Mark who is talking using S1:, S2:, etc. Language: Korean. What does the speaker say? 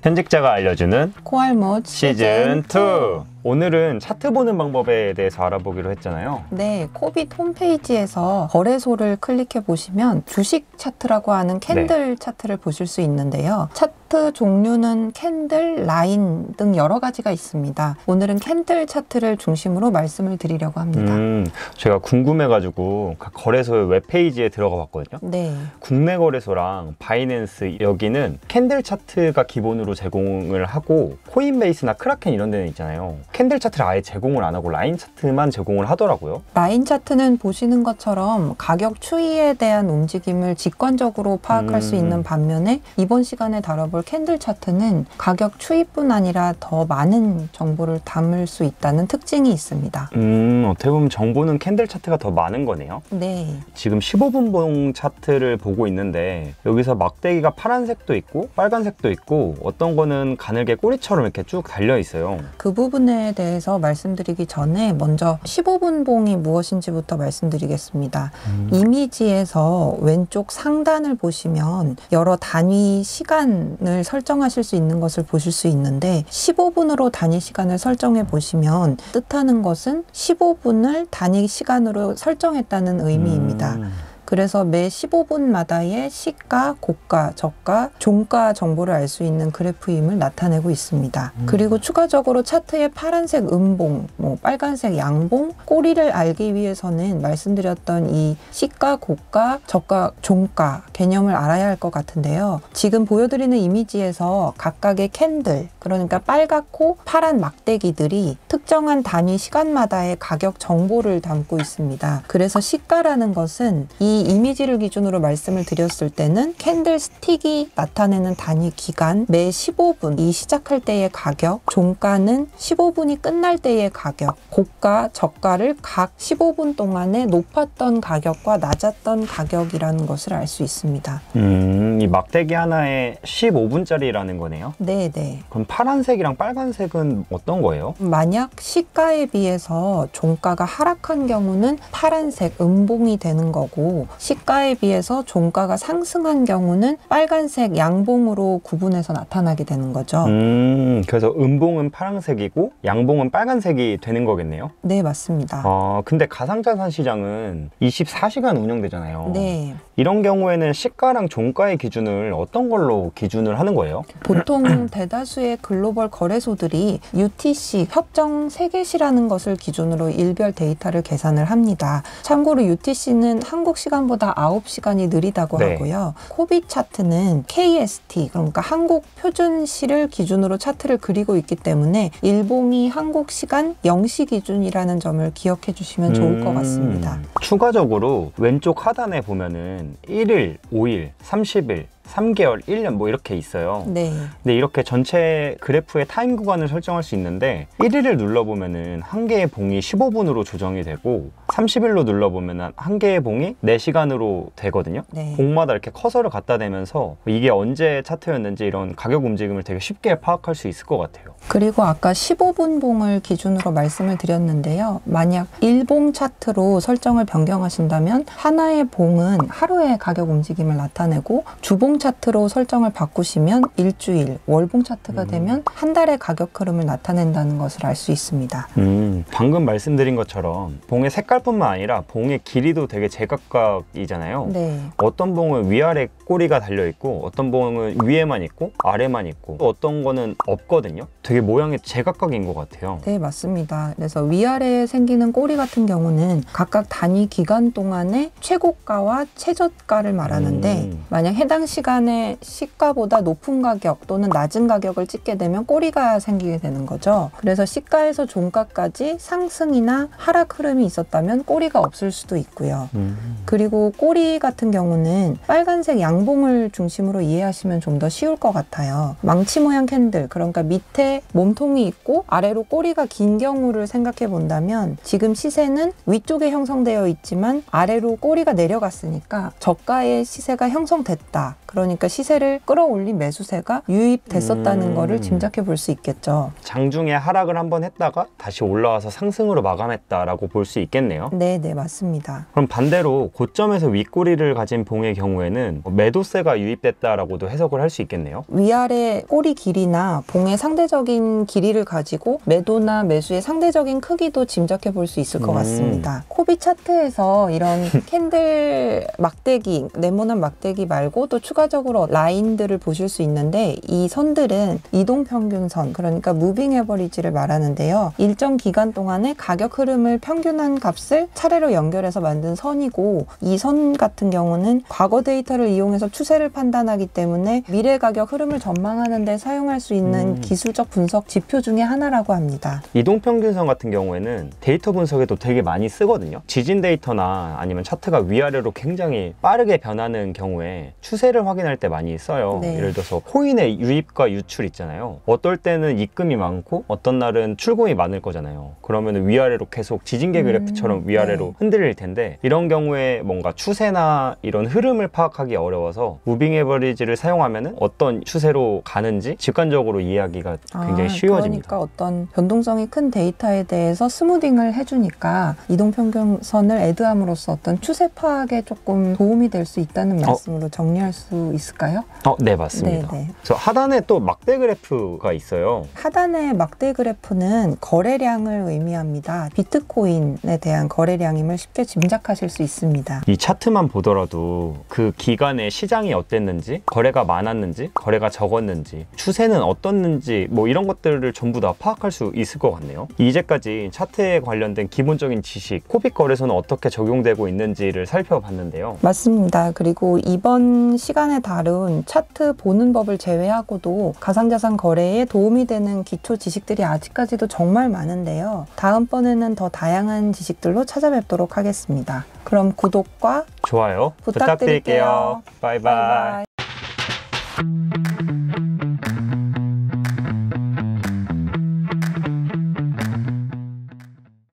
S1: 현직자가 알려주는
S2: 코알못
S1: 시즌2. 오늘은 차트 보는 방법에 대해서 알아보기로 했잖아요.
S2: 네, 코빗 홈페이지에서 거래소를 클릭해 보시면 주식 차트라고 하는 캔들 차트를 보실 수 있는데요. 차트 종류는 캔들, 라인 등 여러 가지가 있습니다. 오늘은 캔들 차트를 중심으로 말씀을 드리려고 합니다.
S1: 제가 궁금해가지고 각 거래소의 웹페이지에 들어가 봤거든요.
S2: 네.
S1: 국내 거래소랑 바이낸스 여기는 캔들 차트가 기본으로 제공을 하고 코인베이스나 크라켄 이런 데는 있잖아요. 캔들 차트를 아예 제공을 안 하고 라인 차트만 제공을 하더라고요.
S2: 라인 차트는 보시는 것처럼 가격 추이에 대한 움직임을 직관적으로 파악할 수 있는 반면에 이번 시간에 다뤄볼 캔들 차트는 가격 추이뿐 아니라 더 많은 정보를 담을 수 있다는 특징이 있습니다.
S1: 어떻게 보면 정보는 캔들 차트가 더 많은 거네요.
S2: 네.
S1: 지금 15분봉 차트를 보고 있는데 여기서 막대기가 파란색도 있고 빨간색도 있고 어떤 거는 가늘게 꼬리처럼 이렇게 쭉 달려 있어요.
S2: 그 부분에 대해서 말씀드리기 전에 먼저 15분봉이 무엇인지부터 말씀드리겠습니다. 이미지에서 왼쪽 상단을 보시면 여러 단위 시간을 설정하실 수 있는 것을 보실 수 있는데 15분으로 단위 시간을 설정해 보시면 뜻하는 것은 15분을 단위 시간으로 설정했다는 의미입니다. 그래서 매 15분마다의 시가, 고가, 저가, 종가 정보를 알 수 있는 그래프임을 나타내고 있습니다. 그리고 추가적으로 차트의 파란색 음봉, 빨간색 양봉, 꼬리를 알기 위해서는 말씀드렸던 이 시가, 고가, 저가, 종가 개념을 알아야 할 것 같은데요. 지금 보여드리는 이미지에서 각각의 캔들, 그러니까 빨갛고 파란 막대기들이 특정한 단위 시간마다의 가격 정보를 담고 있습니다. 그래서 시가라는 것은 이 이미지를 기준으로 말씀을 드렸을 때는 캔들 스틱이 나타내는 단위 기간, 매 15분이 시작할 때의 가격, 종가는 15분이 끝날 때의 가격, 고가, 저가를 각 15분 동안에 높았던 가격과 낮았던 가격이라는 것을 알 수 있습니다.
S1: 이 막대기 하나에 15분짜리라는 거네요?
S2: 네네.
S1: 그럼 파란색이랑 빨간색은 어떤 거예요?
S2: 만약 시가에 비해서 종가가 하락한 경우는 파란색 음봉이 되는 거고 시가에 비해서 종가가 상승한 경우는 빨간색 양봉으로 구분해서 나타나게 되는 거죠.
S1: 그래서 음봉은 파란색이고 양봉은 빨간색이 되는 거겠네요?
S2: 네, 맞습니다.
S1: 근데 가상자산 시장은 24시간 운영되잖아요.
S2: 네.
S1: 이런 경우에는 시가랑 종가의 기준을 어떤 걸로 기준을 하는 거예요?
S2: 보통 대다수의 글로벌 거래소들이 UTC, 협정 세계시라는 것을 기준으로 일별 데이터를 계산을 합니다. 참고로 UTC는 한국 시간보다 9시간이 느리다고
S1: 네.
S2: 하고요. 코빗 차트는 KST, 그러니까 한국 표준시를 기준으로 차트를 그리고 있기 때문에 일봉이 한국 시간 0시 기준이라는 점을 기억해 주시면 좋을 것 같습니다.
S1: 추가적으로 왼쪽 하단에 보면은 1일, 5일, 30일, 3개월, 1년 뭐 이렇게 있어요.
S2: 네.
S1: 근데 이렇게 전체 그래프의 타임 구간을 설정할 수 있는데 1일을 눌러보면은 한 개의 봉이 15분으로 조정이 되고 30일로 눌러보면은 한 개의 봉이 4시간으로 되거든요.
S2: 네.
S1: 봉마다 이렇게 커서를 갖다 대면서 이게 언제 차트였는지 이런 가격 움직임을 되게 쉽게 파악할 수 있을 것 같아요.
S2: 그리고 아까 15분 봉을 기준으로 말씀을 드렸는데요. 만약 일봉 차트로 설정을 변경하신다면 하나의 봉은 하루의 가격 움직임을 나타내고 주봉 차트로 설정을 바꾸시면 일주일, 월봉 차트가 되면 한 달의 가격 흐름을 나타낸다는 것을 알 수 있습니다.
S1: 방금 말씀드린 것처럼 봉의 색깔뿐만 아니라 봉의 길이도 되게 제각각이잖아요.
S2: 네.
S1: 어떤 봉은 위아래 꼬리가 달려있고 어떤 봉은 위에만 있고 아래만 있고 또 어떤 거는 없거든요. 되게 모양이 제각각인 것 같아요.
S2: 네, 맞습니다. 그래서 위아래에 생기는 꼬리 같은 경우는 각각 단위 기간 동안의 최고가와 최저가를 말하는데 만약 해당 시간에 시가보다 높은 가격 또는 낮은 가격을 찍게 되면 꼬리가 생기게 되는 거죠. 그래서 시가에서 종가까지 상승이나 하락 흐름이 있었다면 꼬리가 없을 수도 있고요. 그리고 꼬리 같은 경우는 빨간색 양봉을 중심으로 이해하시면 좀 더 쉬울 것 같아요. 망치 모양 캔들, 그러니까 밑에 몸통이 있고 아래로 꼬리가 긴 경우를 생각해 본다면 지금 시세는 위쪽에 형성되어 있지만 아래로 꼬리가 내려갔으니까 저가의 시세가 형성됐다. 그러니까 시세를 끌어올린 매수세가 유입됐었다는 거를 짐작해 볼 수 있겠죠.
S1: 장중에 하락을 한번 했다가 다시 올라와서 상승으로 마감했다라고 볼 수 있겠네요.
S2: 네, 맞습니다.
S1: 그럼 반대로 고점에서 윗꼬리를 가진 봉의 경우에는 매도세가 유입됐다라고도 해석을 할 수 있겠네요.
S2: 위아래 꼬리 길이나 봉의 상대적인 길이를 가지고 매도나 매수의 상대적인 크기도 짐작해 볼 수 있을 것 같습니다. 코비 차트에서 이런 캔들 막대기, 네모난 막대기 말고 또 추가적으로 라인들을 보실 수 있는데 이 선들은 이동평균선, 그러니까 무빙 에버리지를 말하는데요. 일정 기간 동안의 가격 흐름을 평균한 값을 차례로 연결해서 만든 선이고, 이 선 같은 경우는 과거 데이터를 이용해서 추세를 판단하기 때문에 미래 가격 흐름을 전망하는 데 사용할 수 있는 기술적 분석 지표 중에 하나라고 합니다.
S1: 이동평균선 같은 경우에는 데이터 분석에도 되게 많이 쓰거든요. 지진 데이터나 아니면 차트가 위아래로 굉장히 빠르게 변하는 경우에 추세를 확인할 때 많이 써요.
S2: 네.
S1: 예를 들어서 코인의 유입과 유출 있잖아요. 어떨 때는 입금이 많고 어떤 날은 출금이 많을 거잖아요. 그러면 위아래로 계속 지진계 그래프처럼 위아래로
S2: 네.
S1: 흔들릴 텐데, 이런 경우에 뭔가 추세나 이런 흐름을 파악하기 어려워서 무빙 에버리지를 사용하면 어떤 추세로 가는지 직관적으로 이해하기가 굉장히 쉬워집니다.
S2: 그러니까 어떤 변동성이 큰 데이터에 대해서 스무딩을 해주니까 이동평균선을 애드함으로써 어떤 추세 파악에 조금 도움이 될 수 있다는 말씀으로 정리할 수 있을까요?
S1: 네, 맞습니다.
S2: 네.
S1: 그래서 하단에 또 막대 그래프가 있어요.
S2: 하단의 막대 그래프는 거래량을 의미합니다. 비트코인에 대한 거래량임을 쉽게 짐작하실 수 있습니다.
S1: 이 차트만 보더라도 그 기간에 시장이 어땠는지, 거래가 많았는지, 거래가 적었는지, 추세는 어떻는지 뭐 이런 것들을 전부 다 파악할 수 있을 것 같네요. 이제까지 차트에 관련된 기본적인 지식, 코빅 거래소는 어떻게 적용되고 있는지를 살펴봤는데요.
S2: 맞습니다. 그리고 이번 시간에 다룬 차트 보는 법을 제외하고도 가상자산 거래에 도움이 되는 기초 지식들이 아직까지도 정말 많은데요. 다음번에는 더 다양한 지식들로 찾아뵙도록 하겠습니다. 그럼 구독과
S1: 좋아요 부탁드릴게요. 바이바이.
S2: 바이바이.